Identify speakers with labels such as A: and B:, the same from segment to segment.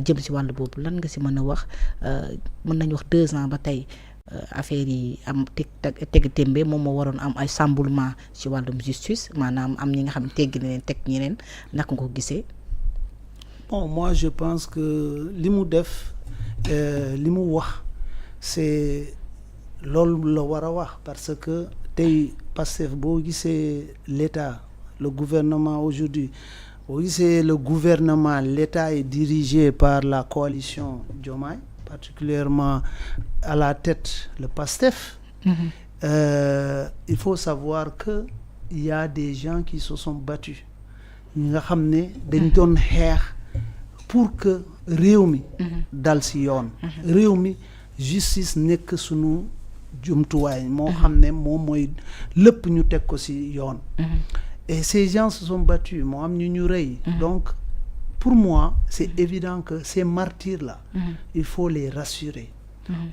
A: jëm si wàllu boobu lan nga si mën a wax mën nañu wax 2 ans ba tey affaire yi am teg témbe moom moo waroon am ay chamboulement ci wàllum justice maanaam am ñi nga xam ne teggi na leen teg ñeneen naka nga ko gisee.
B: Bon, moi je pense que li mu def li mu wax c'est loolu la war a wax parce que tey Pastef boo gisee l'État le gouvernement aujourd'hui boo gisee le gouvernement l'État est dirigé par la coalition Diomaye particulièrement à la tête le Pastef. Il faut savoir que il y a des gens qui se sont battus ñi nga xam ne dañ doon xeex pour que réew mi dal ci yoon réew mi justice nekk sunu jumtuwaay moo xam ne moom mooy lépp ñu teg ko ci yoon et ces gens se sont battus moo am ñu rey donc pour moi c'est évident que ces martyrs là il faut les rassurer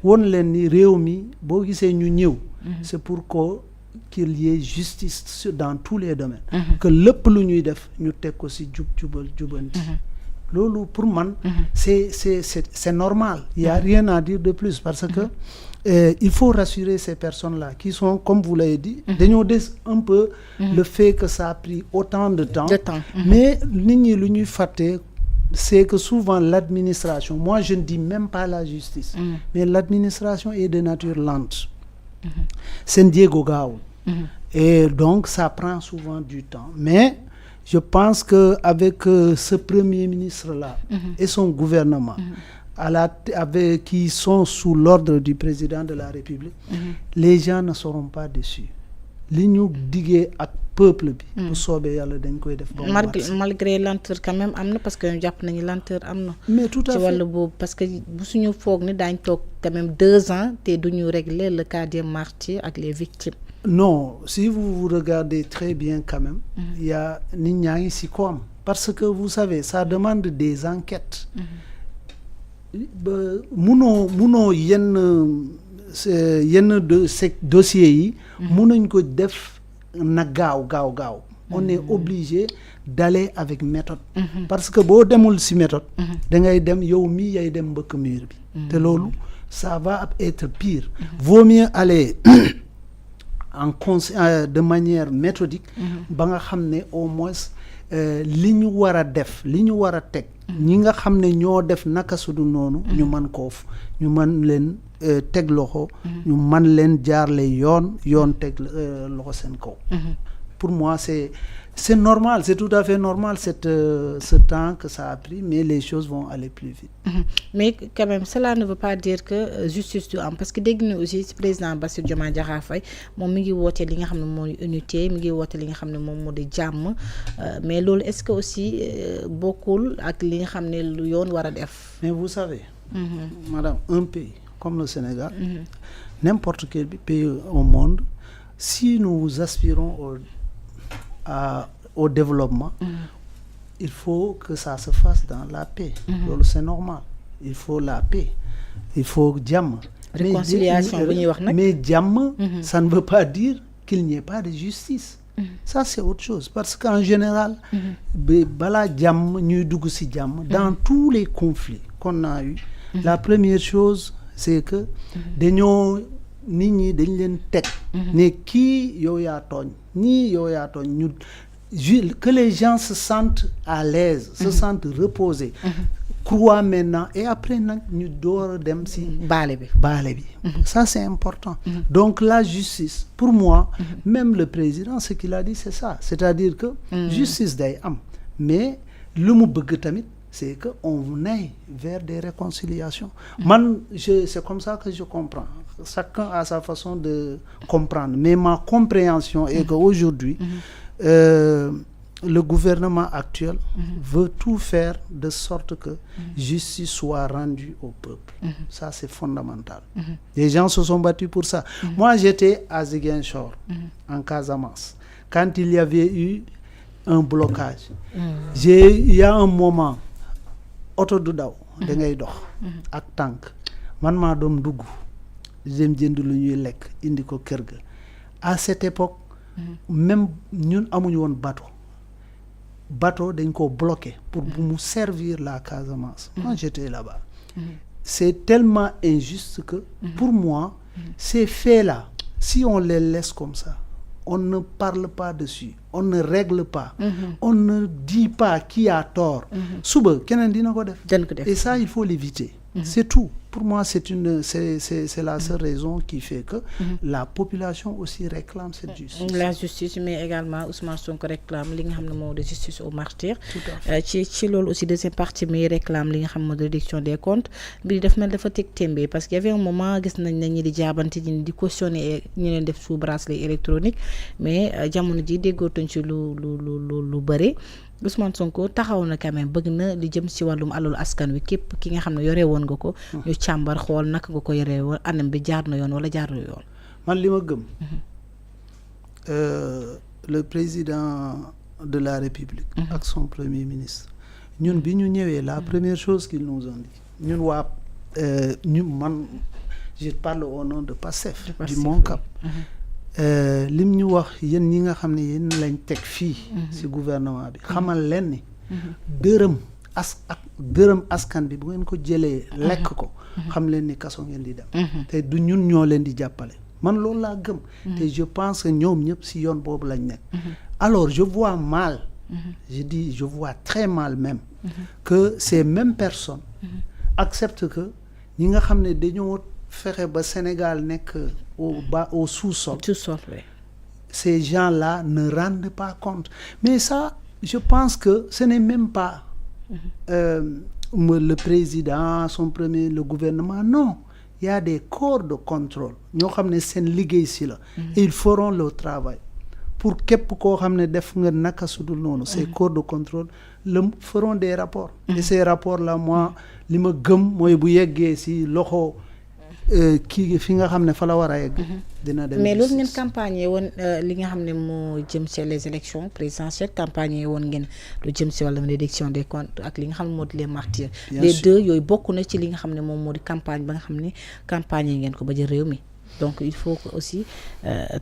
B: woon leen ni réew mi boo gisee ñu ñëw c'est pour qu'il y ait justice dans tous les domaines que lépp lu ñuy def ñu teg ko ci jubanti loolu pour man c'est normal il y a rien à dire de plus parce que il faut rassurer ces personnes-là qui sont comme vous l'avez dit dañoo des un peu le fait que ça a pris autant de temps mais nit ñi lu ñuy fàtte c'est que souvent l'administration moi je ne dis même pas la justice mais l'administration est de nature lente seen jéego gaawul et donc ça prend souvent du temps mais je pense que avec ce premier ministre là et son gouvernement avec qui sont sous l'ordre du président de la République les gens ne seront pas déçus li ñu diggee ak peuple bi bu soobee yàlla dañ koy def
A: malgré lenteur quand même am na parce que jàpp nañu lenteur am na
B: mais tout à fait
A: ci wàllu boobu parce que bu suñu foog ni daañ toog quand même 2 ans te duñu régler le cas des martyrs ak les victimes.
B: Non, si vous regardez très bien quand même il y a nit ñaa ngi ci koom parce que vous savez ça demande des enquêtes ba munoo yenn dossiers yi munuñ ko def na gaaw on est obligé d'aller avec méthode parce que boo demul ci méthode da ngay dem yow mi yay dem mbëkk mur bi te loolu ça va être pire vaut mieux aller de manière méthodique ba nga xam ne au moins li ñu war a def li ñu war a teg ñi nga xam ne ñoo def naka sudu noonu ñu mën ñu mën leen teg loxo ñu mën leen jaarle yoon teg loxo seen kaw pour moi c'est normal c'est tout à fait normal ce temps que ça a pris mais les choses vont aller plus vite
A: mais quand même cela ne veut pas dire que justice du am parce que dégg na aussi président Bassirou Diomaye Diakhar Faye moom mi ngi woote li nga xam ne mooy unité mi ngi woote li nga xam ne moom moo di jàmm mais loolu est-ce que aussi bokkul ak li nga xam ne lu yoon war a def
B: mais vous savez madame un pays comme le Sénégal n'importe quel pays au monde si nous aspirons au développement il faut que ça se fasse dans la paix loolu c'est normal il faut la paix il faut jàmm
A: réconciliation bu ñuy wax nag
B: mais jàmm ça ne veut pas dire qu'il n'y ait pas de justice ça c'est autre chose parce qu'en général balaa jàmm ñuy dugg ci jàmm dans tous les conflits qu'on a eu la première chose c'est que dañoo nit ñi dañ leen teg ne kii yow yaa tooñ ñii yow yaa tooñ ñu que les gens se sentent à l'aise se sentent reposés croient maintenant et après nag ñu door a dem ci baale bi ça c'est important donc la justice pour moi même le président ce qu'il a dit c'est ça c'est-à-dire que justice day am mais lu mu bëgg tamit c'est que on aille vers des réconciliations c'est comme ça que je comprends chacun a sa façon de comprendre mais ma compréhension est que aujourd'hui le gouvernement actuel veut tout faire de sorte que justice soit rendue au peuple ça c'est fondamental les gens se sont battus pour ça moi j'étais à Ziguinchor en Casamance quand il y avait eu un blocage il y a un moment oto du daw da ngay dox ak tànk man maa doom dugg dem jënd lu ñuy lekk indi ko kër ga à cette époque même ñun amuñu woon bateau bateau dañ ko bloqué pour bu mu servir la Casamance. Moi j'étais là-bas. C'est tellement injuste que pour moi ces faits-là, si on les laisse comme ça, on ne parle pas dessus, on ne règle pas, on ne dit pas qui a tort. Suba keneen dina ko def. Et ça il faut l'éviter. C'est tout. Pour moi c'est la seule raison qui fait que la population aussi réclame cette justice.
A: La justice, mais également Ousmane Sonko réclame li nga xam ne moo de justice aux martyrs.
B: Tout à fait.
A: ci loolu aussi deuxième partie mi réclame li nga xam ne de réduction des comptes bi def mel dafa teg témbé parce qu'il y avait un moment gis nañ ne ñi di jaabante ñi di cautionner ñu leen def sous bracelet électronique mais jamono ji déggootuñ ci lu bëri. Ousmane Sonko taxaw na quand même bëgg na li jëm ci wàllum alalu askan wi képp ki nga xam ne yore woon nga ko. ñu càmbar xool naka nga ko yore woon anam bi jaar na yoon wala jaarul yoon.
B: Man li ma gëm. Le président de la République. ak son premier ministre. ñun bi ñu ñëwee la première chose qu'ils nous ont dit ñun waa man je parle au nom de PASTEF. du Moncap. lim ñu wax yéen ñi nga xam ne yéen lañ teg fii ci gouvernement bi xamal leen ni dërëm askan bi bu ngeen ko jëlee lekk ko xam leen ni kaso ngeen di dem te du ñun ñoo leen di jàppale man loolu laa gëm te je pense que ñoom ñëpp ci yoon boobu lañ nekk alors je vois mal je vois très mal même que ces mêmes personnes acceptent que ñi nga xam ne dañoo fexe ba Sénégal nekk au sous-sol.
A: Oui.
B: Ces gens-là ne rendent pas compte. Mais ça, je pense que ce n'est même pas le président, son premier, le gouvernement. Non, il y a des corps de contrôle. Ñoo xam ne seen liggéey si la. Et ils feront le travail. Pour képp koo xam ne def nga naka sudul noonu. Ces corps de contrôle feront des rapports. Et ces rapports-là, moi, li ma gëm mooy bu yeggee si loxo. Kii fi nga xam ne fa la war a yegg. dina dem
A: mais loolu ngeen campagne woon li nga xam ne moo jëm ci les élections présidentielles campagne woon ngeen lu jëm ci wàllum réduction des comptes ak li nga xam ne moo di les martyrs. les deux yooyu bokk na ci li nga xam ne moom moo di campagne ba nga xam ne campagne ngeen ko ba jël réew mi donc il faut que aussi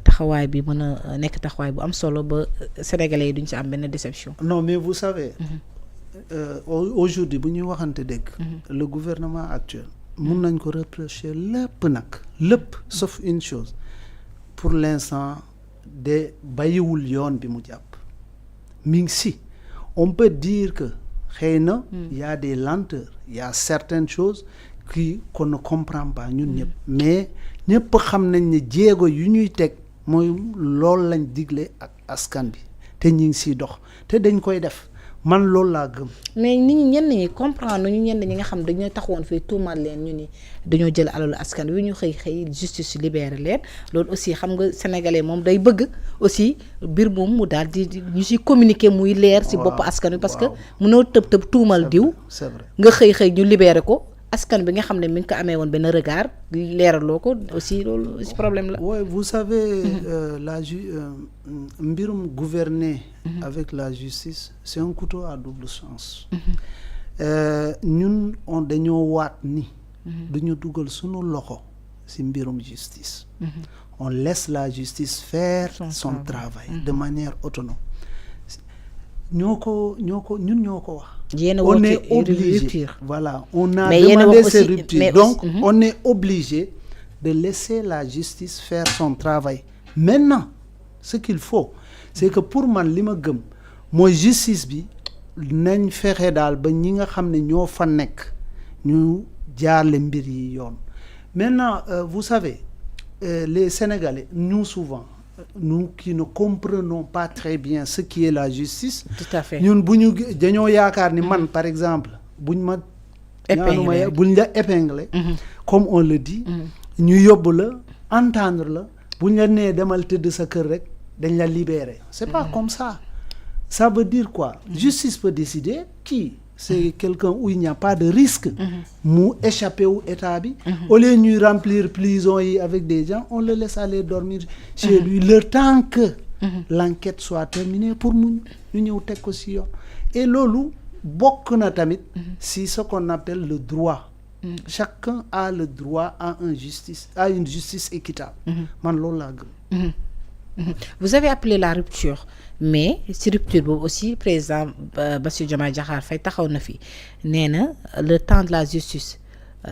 A: taxawaay bi mën a nekk taxawaay bu am solo ba sénégalais yi duñ ci am benn déception.
B: non mais vous savez. Aujourd'hui bu ñuy waxante dëgg. Le gouvernement actuel. mun nañ ko reprocher lépp sauf une chose pour l'instant de bàyyiwul yoon bi mu jàpp mi ngi si on peut dire que xëy na y a des lenteurs il y a certaines choses qu'on ne comprend pas ñun ñëpp mais ñëpp xam nañ ne jéego yu ñuy teg mooy loolu lañ digle ak askan bi te ñu ngi siy dox te dañ koy def man loolu laa gëm.
A: mais nit ñi ñenn ñi comprendre ñu ñenn ñi nga xam dañoo taxawoon fii tuumaal leen ñu ni dañoo jël alalu askan wi ñu xëy justice libéré leen loolu aussi xam nga sénégalais moom day bëgg aussi biir moom mu daal di ñu si communiquer muy leer si bopp askan wi parce que mënoo tëb tuumal diw.
B: c'est vrai
A: nga xëy ñu libéré ko askan bi nga xam ne mi ngi ko amee woon benn regard leeraloo ko aussi loolu aussi problème la.
B: oui vous savez mbirum gouverner avec la justice c'est un couteau à double sens. ñun dañoo waat ni. duñu dugal sunu loxo ci mbirum justice. on laisse la justice faire son travail de manière autonome. ñun ñoo ko wax. On est obligé, voilà, on a demandé ces ruptures. Donc, on est obligé de laisser la justice faire son travail. Maintenant, ce qu'il faut, c'est que pour man li ma gëm mooy justice bi nañ fexe daal ba ñi nga xam ne ñoo fa nekk ñu jaarle mbir yi yoon. Maintenant, vous savez, les Sénégalais, nous souvent, nous qui ne comprenons pas très bien ce qui est la justice.
A: Tout à fait.
B: ñun bu ñu dañoo yaakaar ni man par exemple buñ ma épinglé comme on le dit ñu yóbbu la entendre la buñ la nee demal tëdd sa kër rek dañ la libérer. C'est pas comme ça. Ça veut dire quoi? Justice peut décider qui c'est quelqu'un où il n'y a pas de risque mu échapper au état bi au lieu ñuy remplir prison yi avec des gens on le laisse aller dormir chez lui le temps que l'enquête soit terminée pour mu ñu ñëw teg ko ci yoon et loolu bokk na tamit si ce qu'on appelle le droit chacun a le droit à une justice équitable man loolu laa gëm
A: Vous avez appelé la rupture mais si rupture boobu aussi président Bassirou Diomaye Diakhar Faye taxaw na fi nee na le temps de la justice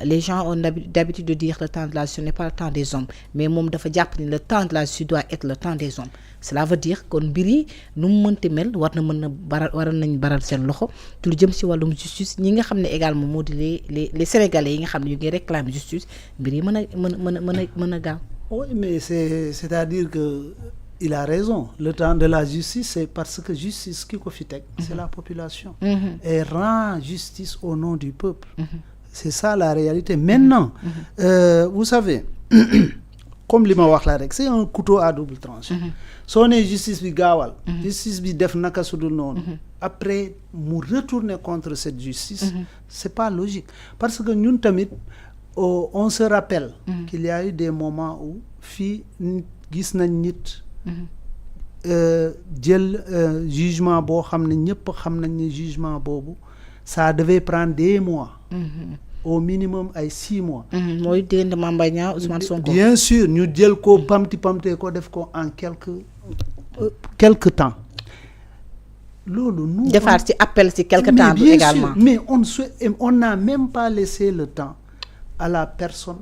A: les gens ont d'habitude de dire le temps de la justice n'est pas le temps des hommes mais moom dafa jàpp ni le temps de la justice doit être le temps des hommes cela veut dire kon mbir yi nu mu mënti mel war na mën a waral nañ baral seen loxo te lu jëm si wàllum justice ñi nga xam ne également moo di les sénégalais yi nga xam ne ñu ngi réclamer justice mbir yi mën a gaaw.
B: Oui, mais c'est-à-dire que il a raison. Le temps de la justice, c'est parce que justice qui fait, c'est la population. Et rend justice au nom du peuple. C'est ça la réalité. Maintenant, vous savez, comme li ma wax la rek, c'est un couteau à double tranchant. Soo nee justice bi gaawal. Justice bi def naka su dul noonu. Après mu retourner contre cette justice, c'est pas logique. Parce que ñun tamit on se rappelle qu'il y a eu des moments où fii gis nañ nit jël jugement boo xam ne ñëpp xam nañ ne jugement boobu ça devait prendre des mois au minimum ay 6 mois
A: mooy diggante Mame Mbaye Niang Ousmane Sonko
B: bien sûr ñu jël ko pamtee ko def ko en quelque temps loolu nous
A: defaat ci appel ci quelque temps également
B: mais on n'a même pas laissé le temps à la personne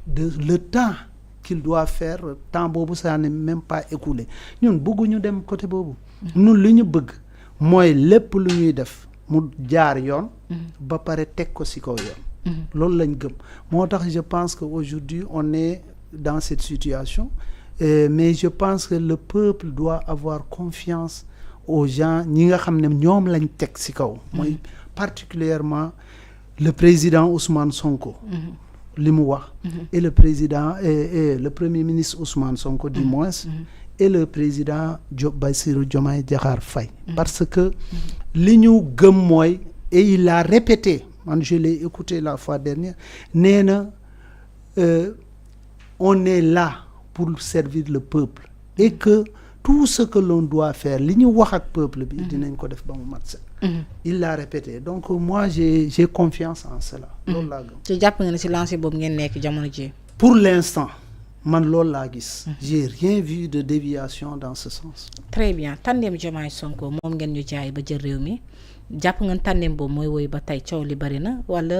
B: le temps qu'il doit faire temps boobu ça n'est même pas écoulé ñun bëgguñu dem côté boobu ñun li ñu bëgg mooy lépp lu ñuy def mu jaar yoon ba pare teg ko ci kaw yoon loolu lañ gëm moo tax je pense que aujourd'hui on est dans cette situation mais je pense que le peuple doit avoir confiance aux gens ñi nga xam ne ñoom lañ teg ci kaw mooy particulièrement le président Ousmane Sonko li mu wax et le président et le premier ministre Ousmane Sonko du moins et le président Bassirou Diomaye Diakhar Faye parce que li ñu gëm mooy et il l'a répété man je l'ai écouté la fois dernière nee na on est là pour servir le peuple et que tout ce que l'on doit faire li ñu wax ak peuple bi dinañ ko def ba mu mat set il l'a répété donc moi j'ai confiance en cela loolu laa gëm
A: ci jàpp nga ne ci lancé boobu ngeen nekk jamono ji
B: pour l'instant man loolu laa gis j'ai rien vu de déviation dans ce sens
A: très bien tandem Diomaye Sonko moom ngeen ñu jaay ba jël réew mi jàpp nga tandem boobu mooy woy ba tey coow li bari na wala